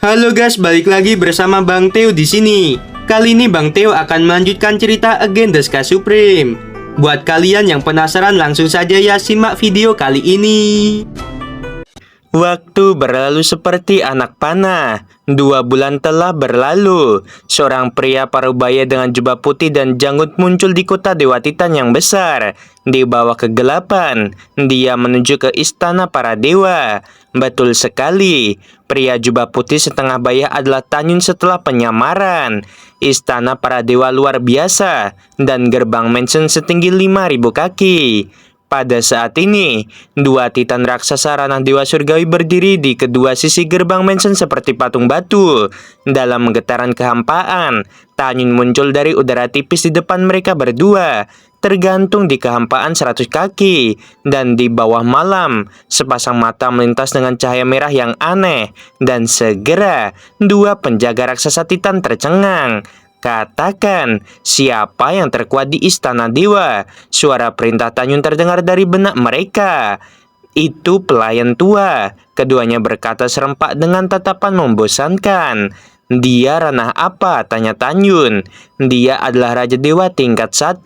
Halo guys, balik lagi bersama Bang Teo di sini. Kali ini Bang Teo akan melanjutkan cerita Again the Sky Supreme. Buat kalian yang penasaran, langsung saja ya simak video kali ini. Waktu berlalu seperti anak panah. 2 bulan telah berlalu. Seorang pria parubaya dengan jubah putih dan janggut muncul di kota Dewa Titan yang besar. Di bawah kegelapan, dia menuju ke istana para dewa. Betul sekali, pria jubah putih setengah bayah adalah Tanyun setelah penyamaran. Istana para dewa luar biasa, dan gerbang mansion setinggi 5.000 kaki. Pada saat ini, 2 titan raksasa ranah dewa surgawi berdiri di kedua sisi gerbang mansion seperti patung batu. Dalam getaran kehampaan, Tanyun muncul dari udara tipis di depan mereka berdua, tergantung di kehampaan 100 kaki. Dan di bawah malam, sepasang mata melintas dengan cahaya merah yang aneh. Dan segera, 2 penjaga raksasa titan tercengang. Katakan, siapa yang terkuat di istana dewa? Suara perintah Tanyun terdengar dari benak mereka. Itu pelayan tua. Keduanya berkata serempak dengan tatapan membosankan. Dia ranah apa? Tanya Tanyun. Dia adalah Raja Dewa tingkat 1.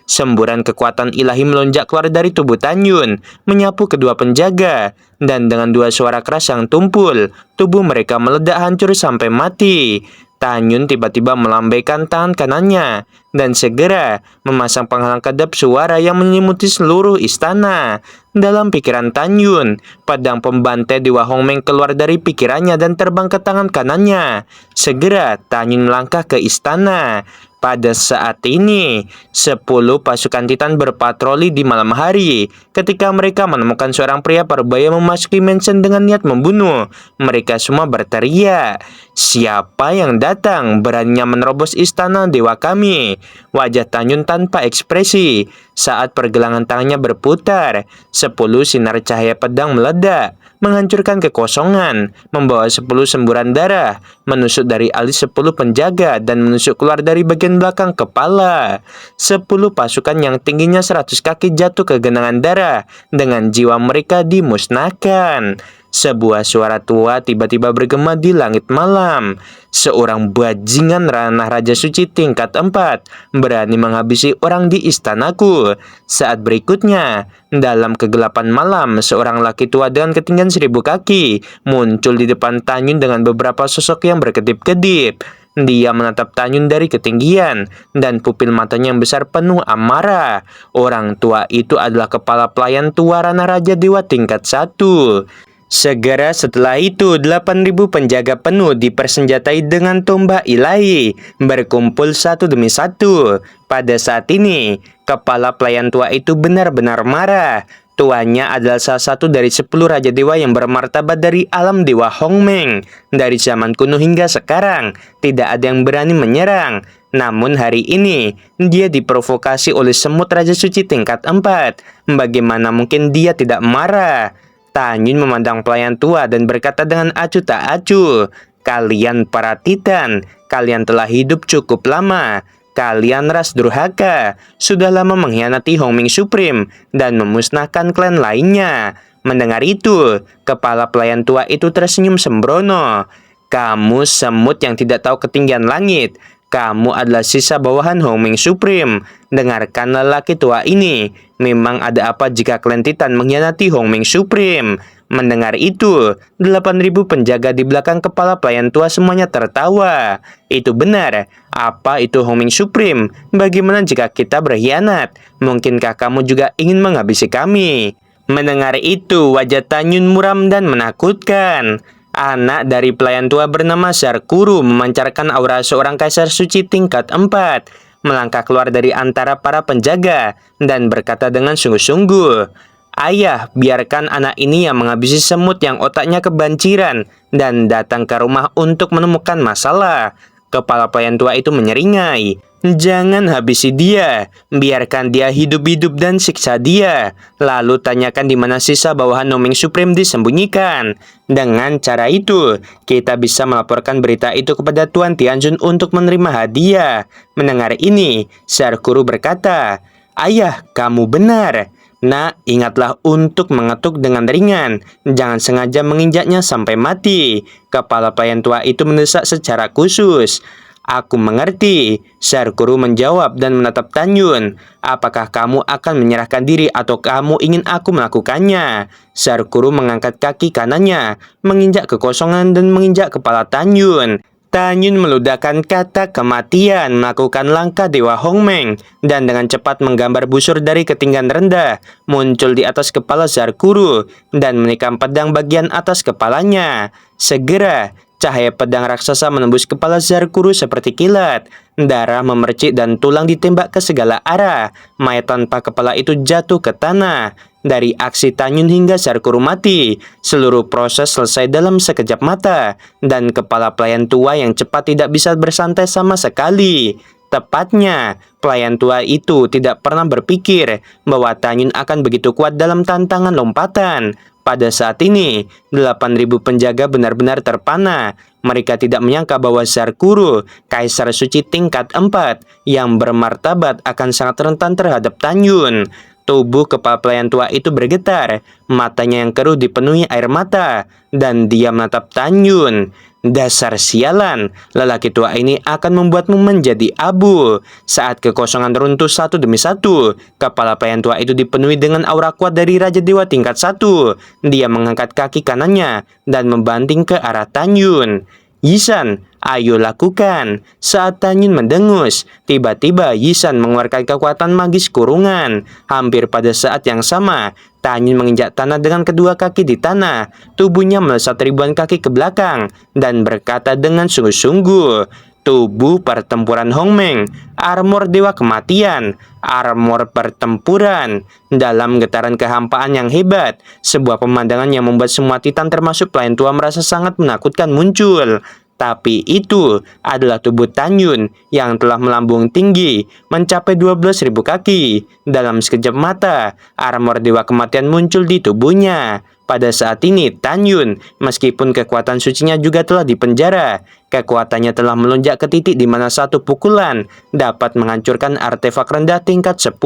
Semburan kekuatan ilahi melonjak keluar dari tubuh Tanyun, menyapu kedua penjaga. Dan dengan 2 suara keras yang tumpul, tubuh mereka meledak hancur sampai mati. Tanyun tiba-tiba melambaikan tangan kanannya dan segera memasang penghalang kedap suara yang menyelimuti seluruh istana. Dalam pikiran Tanyun, pedang pembantai Dewa Hongmeng keluar dari pikirannya dan terbang ke tangan kanannya. Segera Tanyun melangkah ke istana. Pada saat ini, 10 pasukan titan berpatroli di malam hari. Ketika mereka menemukan seorang pria parubaya memasuki mansion dengan niat membunuh, mereka semua berteriak, "Siapa yang datang beraninya menerobos istana dewa kami?" Wajah Tanyun tanpa ekspresi. Saat pergelangan tangannya berputar, 10 sinar cahaya pedang meledak, menghancurkan kekosongan, membawa 10 semburan darah, menusuk dari alis 10 penjaga dan menusuk keluar dari bagian belakang kepala. 10 pasukan yang tingginya 100 kaki jatuh ke genangan darah, dengan jiwa mereka dimusnahkan. Sebuah suara tua tiba-tiba bergema di langit malam. Seorang bajingan ranah Raja Suci tingkat 4 berani menghabisi orang di istanaku. Saat berikutnya, dalam kegelapan malam, seorang laki tua dengan ketinggian 1000 kaki muncul di depan Tanyun dengan beberapa sosok yang berkedip-kedip. Dia menatap Tanyun dari ketinggian, dan pupil matanya yang besar penuh amarah. Orang tua itu adalah kepala pelayan tua ranah Raja Dewa tingkat 1. Segera setelah itu, 8.000 penjaga penuh dipersenjatai dengan tombak ilahi, berkumpul satu demi satu. Pada saat ini, kepala pelayan tua itu benar-benar marah. Tuannya adalah salah satu dari 10 Raja Dewa yang bermartabat dari alam Dewa Hongmeng. Dari zaman kuno hingga sekarang, tidak ada yang berani menyerang. Namun hari ini, dia diprovokasi oleh semut Raja Suci tingkat 4. Bagaimana mungkin dia tidak marah? Tanyun memandang pelayan tua dan berkata dengan acuh tak acuh, "Kalian para titan, kalian telah hidup cukup lama. Kalian ras durhaka, sudah lama mengkhianati Hongmeng Supreme dan memusnahkan klan lainnya." Mendengar itu, kepala pelayan tua itu tersenyum sembrono. "Kamu semut yang tidak tahu ketinggian langit. Kamu adalah sisa bawahan Hongmeng Supreme. Dengarkanlah laki tua ini. Memang ada apa jika klan Titan mengkhianati Hongmeng Supreme?" Mendengar itu, 8.000 penjaga di belakang kepala pelayan tua semuanya tertawa. "Itu benar. Apa itu Hongmeng Supreme? Bagaimana jika kita berkhianat? Mungkinkah kamu juga ingin menghabisi kami?" Mendengar itu, wajah Tanyun muram dan menakutkan. Anak dari pelayan tua bernama Sarkuru memancarkan aura seorang kaisar suci tingkat 4. Melangkah keluar dari antara para penjaga dan berkata dengan sungguh-sungguh, "Ayah, biarkan anak ini yang menghabisi semut yang otaknya kebanjiran dan datang ke rumah untuk menemukan masalah." Kepala pelayan tua itu menyeringai, "Jangan habisi dia, biarkan dia hidup-hidup dan siksa dia. Lalu tanyakan di mana sisa bawahan Hongmeng Supreme disembunyikan. Dengan cara itu, kita bisa melaporkan berita itu kepada Tuan Tianjun untuk menerima hadiah." Mendengar ini, Sarkuru berkata, "Ayah, kamu benar." Nah, ingatlah untuk mengetuk dengan ringan. Jangan sengaja menginjaknya sampai mati. Kepala pelayan tua itu mendesak secara khusus. Aku mengerti. Sarkuru menjawab dan menatap Tanyun. Apakah kamu akan menyerahkan diri atau kamu ingin aku melakukannya? Sarkuru mengangkat kaki kanannya, menginjak kekosongan dan menginjak kepala Tanyun. Tanyun meludahkan kata kematian, melakukan langkah Dewa Hongmeng, dan dengan cepat menggambar busur dari ketinggian rendah, muncul di atas kepala Sarkuru, dan menikam pedang bagian atas kepalanya. Segera, cahaya pedang raksasa menembus kepala Sarkuru seperti kilat. Darah memercik dan tulang ditembak ke segala arah. Mayat tanpa kepala itu jatuh ke tanah. Dari aksi Tanyun hingga Sarkuru mati, seluruh proses selesai dalam sekejap mata, dan kepala pelayan tua yang cepat tidak bisa bersantai sama sekali. Tepatnya, pelayan tua itu tidak pernah berpikir bahwa Tanyun akan begitu kuat dalam tantangan lompatan. Pada saat ini, 8.000 penjaga benar-benar terpana. Mereka tidak menyangka bahwa Sarkuru, Kaisar Suci tingkat 4, yang bermartabat akan sangat rentan terhadap Tanyun. Tubuh kepala pelayan tua itu bergetar, matanya yang keruh dipenuhi air mata, dan dia menatap Tanyun. Dasar sialan, lelaki tua ini akan membuatmu menjadi abu. Saat kekosongan runtuh satu demi satu, kepala pelayan tua itu dipenuhi dengan aura kuat dari Raja Dewa tingkat 1. Dia mengangkat kaki kanannya dan membanting ke arah Tanyun. Yisan, ayo lakukan. Saat Tanyun mendengus, tiba-tiba Yisan mengeluarkan kekuatan magis kurungan. Hampir pada saat yang sama, Tanyun menginjak tanah dengan kedua kaki di tanah. Tubuhnya melesat ribuan kaki ke belakang dan berkata dengan sungguh-sungguh, tubuh pertempuran Hongmeng, armor dewa kematian, armor pertempuran. Dalam getaran kehampaan yang hebat, sebuah pemandangan yang membuat semua titan termasuk pelayan tua merasa sangat menakutkan muncul. Tapi itu adalah tubuh Tanyun yang telah melambung tinggi, mencapai 12.000 kaki. Dalam sekejap mata, armor dewa kematian muncul di tubuhnya. Pada saat ini, Tanyun, meskipun kekuatan sucinya juga telah dipenjara, kekuatannya telah melonjak ke titik di mana satu pukulan dapat menghancurkan artefak rendah tingkat 10.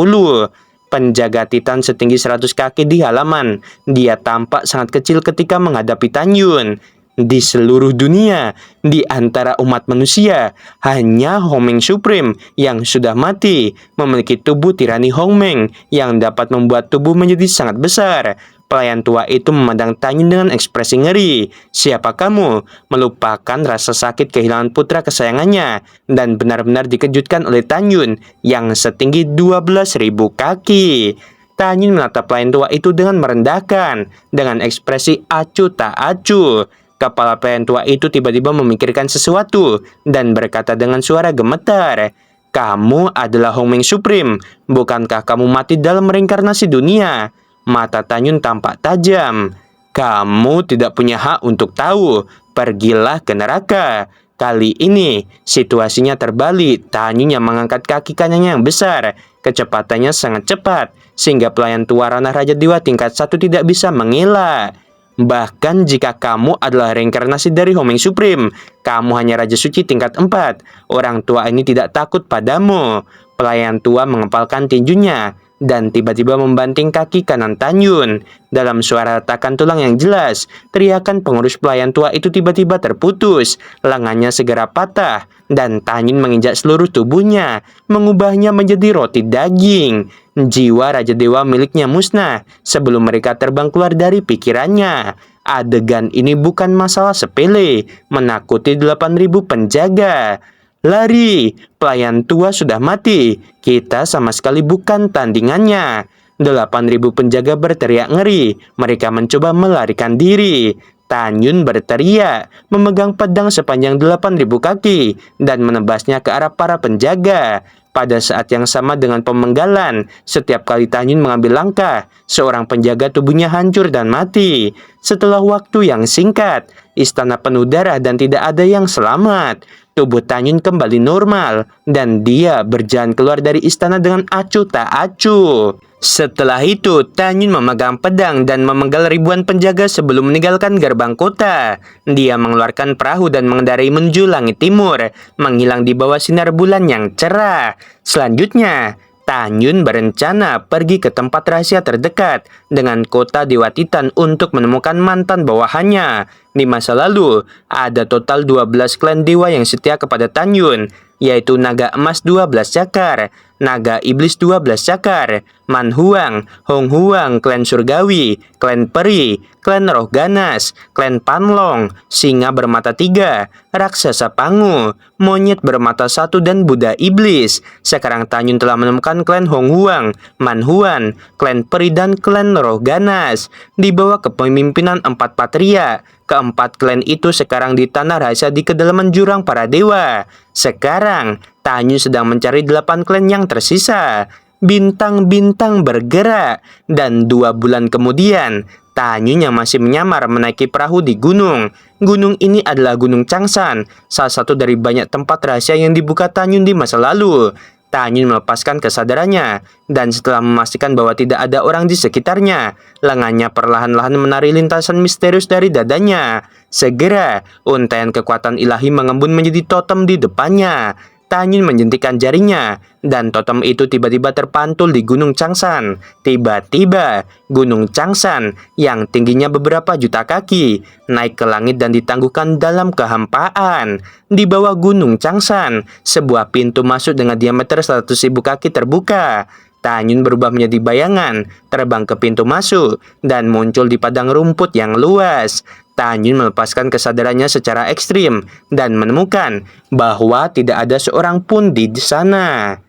Penjaga Titan setinggi 100 kaki di halaman. Dia tampak sangat kecil ketika menghadapi Tanyun. Di seluruh dunia, di antara umat manusia, hanya Hongmeng Supreme yang sudah mati memiliki tubuh tirani Hongmeng yang dapat membuat tubuh menjadi sangat besar. Pelayan tua itu memandang Tanyun dengan ekspresi ngeri. Siapa kamu? Melupakan rasa sakit kehilangan putra kesayangannya dan benar-benar dikejutkan oleh Tanyun yang setinggi 12.000 kaki. Tanyun menatap pelayan tua itu dengan merendahkan, dengan ekspresi acuh tak acuh. Kepala pelayan tua itu tiba-tiba memikirkan sesuatu dan berkata dengan suara gemetar, kamu adalah Hongmeng Supreme. Bukankah kamu mati dalam reinkarnasi dunia? Mata Tanyun tampak tajam. Kamu tidak punya hak untuk tahu. Pergilah ke neraka. Kali ini, situasinya terbalik. Tanyun yang mengangkat kaki kanannya yang besar. Kecepatannya sangat cepat, sehingga pelayan tua ranah Raja Dewa tingkat 1 tidak bisa mengelak. Bahkan jika kamu adalah reinkarnasi dari Hongmeng Supreme, kamu hanya Raja Suci tingkat 4. Orang tua ini tidak takut padamu. Pelayan tua mengepalkan tinjunya dan tiba-tiba membanting kaki kanan Tanyun. Dalam suara retakan tulang yang jelas, teriakan pengurus pelayan tua itu tiba-tiba terputus. Lengannya segera patah dan Tanyun menginjak seluruh tubuhnya, mengubahnya menjadi roti daging. Jiwa Raja Dewa miliknya musnah sebelum mereka terbang keluar dari pikirannya. Adegan ini bukan masalah sepele, menakuti 8.000 penjaga. Lari, pelayan tua sudah mati. Kita sama sekali bukan tandingannya. 8.000 penjaga berteriak ngeri. Mereka mencoba melarikan diri. Tanyun berteriak, memegang pedang sepanjang 8.000 kaki dan menebasnya ke arah para penjaga. Pada saat yang sama dengan pemenggalan, setiap kali Tanyun mengambil langkah, seorang penjaga tubuhnya hancur dan mati. Setelah waktu yang singkat, istana penuh darah dan tidak ada yang selamat. Tubuh Tanyun kembali normal dan dia berjalan keluar dari istana dengan acuh tak acuh. Setelah itu, Tanyun memegang pedang dan memenggal ribuan penjaga sebelum meninggalkan gerbang kota. Dia mengeluarkan perahu dan mengendarai menuju langit timur, menghilang di bawah sinar bulan yang cerah. Selanjutnya, Tanyun berencana pergi ke tempat rahasia terdekat dengan kota Dewa Titan untuk menemukan mantan bawahannya. Di masa lalu, ada total 12 klan dewa yang setia kepada Tanyun, yaitu Naga Emas 12 cakar, Naga Iblis 12 cakar, Manhuang, Honghuang, klan Surgawi, klan Peri, klan Roh Ganas, klan Panlong, Singa bermata 3, Raksasa Pangu, Monyet bermata 1, dan Buddha Iblis. Sekarang Tanyun telah menemukan klan Honghuang, Manhuan, klan Peri, dan klan Roh Ganas. Di bawah kepemimpinan 4 patria, keempat klan itu sekarang di tanah rahasia di kedalaman jurang para dewa. Sekarang, Tanyun sedang mencari 8 klan yang tersisa. Bintang-bintang bergerak, dan 2 bulan kemudian, Tanyun yang masih menyamar menaiki perahu di gunung. Gunung ini adalah Gunung Changsan, salah satu dari banyak tempat rahasia yang dibuka Tanyun di masa lalu. Tanyun melepaskan kesadarannya, dan setelah memastikan bahwa tidak ada orang di sekitarnya, lengannya perlahan-lahan menari lintasan misterius dari dadanya. Segera, untaian kekuatan ilahi mengembun menjadi totem di depannya. Tanyun menjentikan jarinya, dan totem itu tiba-tiba terpantul di Gunung Changsan. Tiba-tiba, Gunung Changsan yang tingginya beberapa juta kaki naik ke langit dan ditangguhkan dalam kehampaan. Di bawah Gunung Changsan, sebuah pintu masuk dengan diameter 100.000 kaki terbuka. Tanyun berubah menjadi bayangan, terbang ke pintu masuk, dan muncul di padang rumput yang luas. Tanyun melepaskan kesadarannya secara ekstrim dan menemukan bahwa tidak ada seorang pun di sana.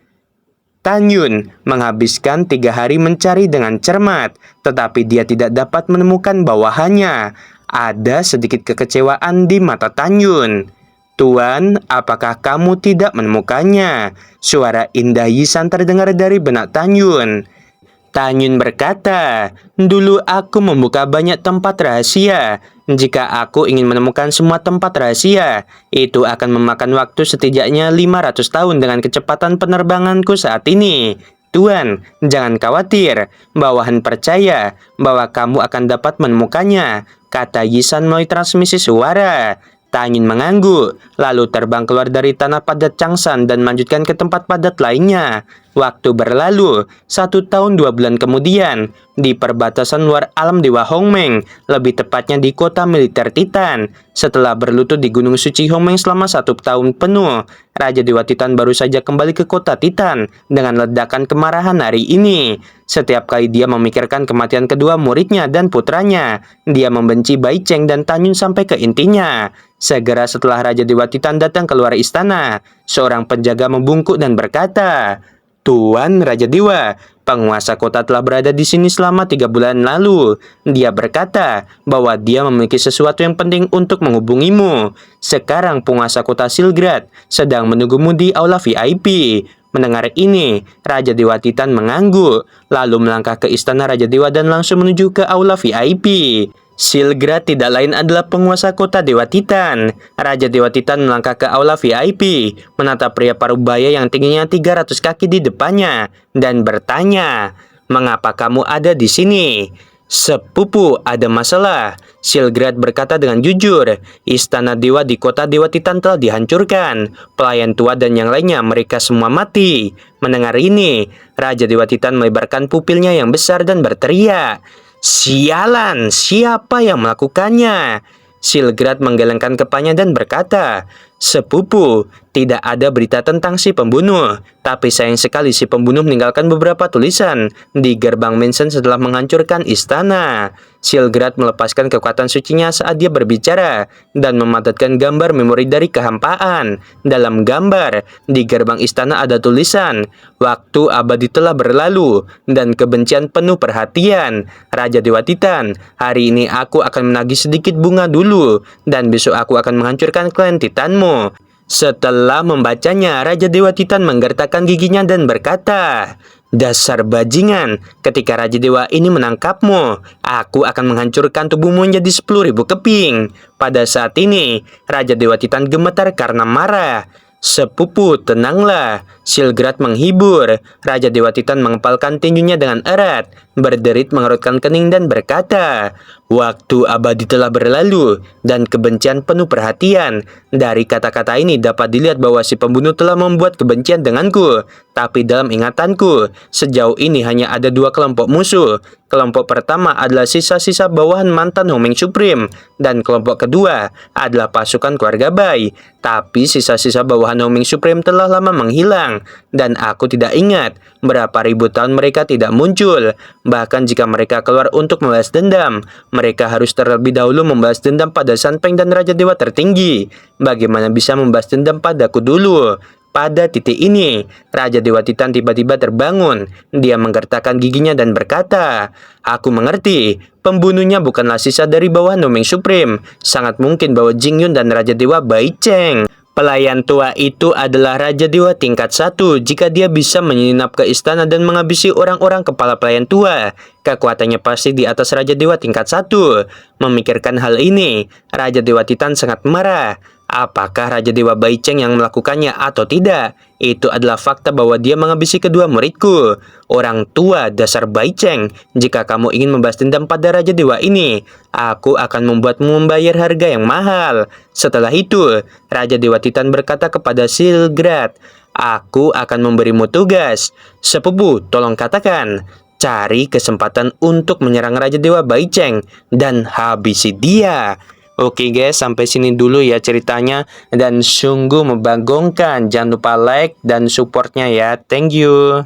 Tanyun menghabiskan 3 hari mencari dengan cermat, tetapi dia tidak dapat menemukan bawahannya. Ada sedikit kekecewaan di mata Tanyun. "Tuan, apakah kamu tidak menemukannya?" Suara indah Yisan terdengar dari benak Tanyun. Tanyun berkata, "Dulu aku membuka banyak tempat rahasia. Jika aku ingin menemukan semua tempat rahasia, itu akan memakan waktu setidaknya 500 tahun dengan kecepatan penerbanganku saat ini. Tuan, jangan khawatir. Bawahan percaya bahwa kamu akan dapat menemukannya," kata Yisan melalui transmisi suara. Tanyun mengangguk, lalu terbang keluar dari tanah padat Changsan dan melanjutkan ke tempat padat lainnya. Waktu berlalu, 1 tahun 2 bulan kemudian, di perbatasan luar alam Dewa Hongmeng, lebih tepatnya di kota militer Titan. Setelah berlutut di Gunung Suci Hongmeng selama 1 tahun penuh, Raja Dewa Titan baru saja kembali ke kota Titan dengan ledakan kemarahan hari ini. Setiap kali dia memikirkan kematian kedua muridnya dan putranya, dia membenci Bai Cheng dan Tanyun sampai ke intinya. Segera setelah Raja Dewa Titan datang keluar istana, seorang penjaga membungkuk dan berkata, "Tuan Raja Dewa, penguasa kota telah berada di sini selama 3 bulan lalu. Dia berkata bahwa dia memiliki sesuatu yang penting untuk menghubungimu. Sekarang penguasa kota Silgrad sedang menunggumu di aula VIP." Mendengar ini, Raja Dewa Titan mengangguk, lalu melangkah ke istana Raja Dewa dan langsung menuju ke aula VIP. Silgrad tidak lain adalah penguasa kota Dewa Titan. Raja Dewa Titan melangkah ke aula VIP, menatap pria parubaya yang tingginya 300 kaki di depannya, dan bertanya, "Mengapa kamu ada di sini?" "Sepupu, ada masalah," Silgrad berkata dengan jujur. "Istana dewa di kota Dewa Titan telah dihancurkan. Pelayan tua dan yang lainnya, mereka semua mati." Mendengar ini, Raja Dewa Titan melebarkan pupilnya yang besar dan berteriak, "Sialan, siapa yang melakukannya?" Silgrad menggelengkan kepalanya dan berkata, "Sepupu, tidak ada berita tentang si pembunuh. Tapi sayang sekali si pembunuh meninggalkan beberapa tulisan di gerbang mansion setelah menghancurkan istana." Silgrad melepaskan kekuatan sucinya saat dia berbicara dan memandatkan gambar memori dari kehampaan. Dalam gambar, di gerbang istana ada tulisan, "Waktu abadi telah berlalu dan kebencian penuh perhatian. Raja Dewa Titan, hari ini aku akan menagih sedikit bunga dulu, dan besok aku akan menghancurkan klan Titanmu." Setelah membacanya, Raja Dewa Titan menggertakkan giginya dan berkata, "Dasar bajingan, ketika Raja Dewa ini menangkapmu, aku akan menghancurkan tubuhmu menjadi 10.000 keping." Pada saat ini, Raja Dewa Titan gemetar karena marah. "Sepupu, tenanglah," Silgrad menghibur. Raja Dewa Titan mengepalkan tinjunya dengan erat, berderit mengerutkan kening dan berkata, "Waktu abadi telah berlalu, dan kebencian penuh perhatian. Dari kata-kata ini dapat dilihat bahwa si pembunuh telah membuat kebencian denganku. Tapi dalam ingatanku, sejauh ini hanya ada dua kelompok musuh. Kelompok pertama adalah sisa-sisa bawahan mantan Homing Supreme, dan kelompok kedua adalah pasukan keluarga Bai. Tapi sisa-sisa bawahan Homing Supreme telah lama menghilang, dan aku tidak ingat berapa ribu tahun mereka tidak muncul. Bahkan jika mereka keluar untuk membalas dendam, mereka harus terlebih dahulu membalas dendam pada Sanpeng dan Raja Dewa tertinggi. Bagaimana bisa membalas dendam padaku dulu?" Pada titik ini, Raja Dewa Titan tiba-tiba terbangun. Dia menggertakkan giginya dan berkata, "Aku mengerti. Pembunuhnya bukanlah sisa dari bawahan Homing Supreme. Sangat mungkin bahwa Jingyun dan Raja Dewa Bai Cheng. Pelayan tua itu adalah Raja Dewa tingkat 1. Jika dia bisa menyelinap ke istana dan menghabisi orang-orang kepala pelayan tua, kekuatannya pasti di atas Raja Dewa tingkat 1. Memikirkan hal ini, Raja Dewa Titan sangat marah. Apakah Raja Dewa Bai Cheng yang melakukannya atau tidak? Itu adalah fakta bahwa dia menghabisi kedua muridku. Orang tua dasar Bai Cheng, jika kamu ingin membalas dendam pada Raja Dewa ini, aku akan membuatmu membayar harga yang mahal." Setelah itu, Raja Dewa Titan berkata kepada Silgrad, "Aku akan memberimu tugas. Sepupu, tolong katakan. Cari kesempatan untuk menyerang Raja Dewa Bai Cheng dan habisi dia." Oke guys, sampai sini dulu ya ceritanya. Dan sungguh membagongkan. Jangan lupa like dan supportnya ya. Thank you.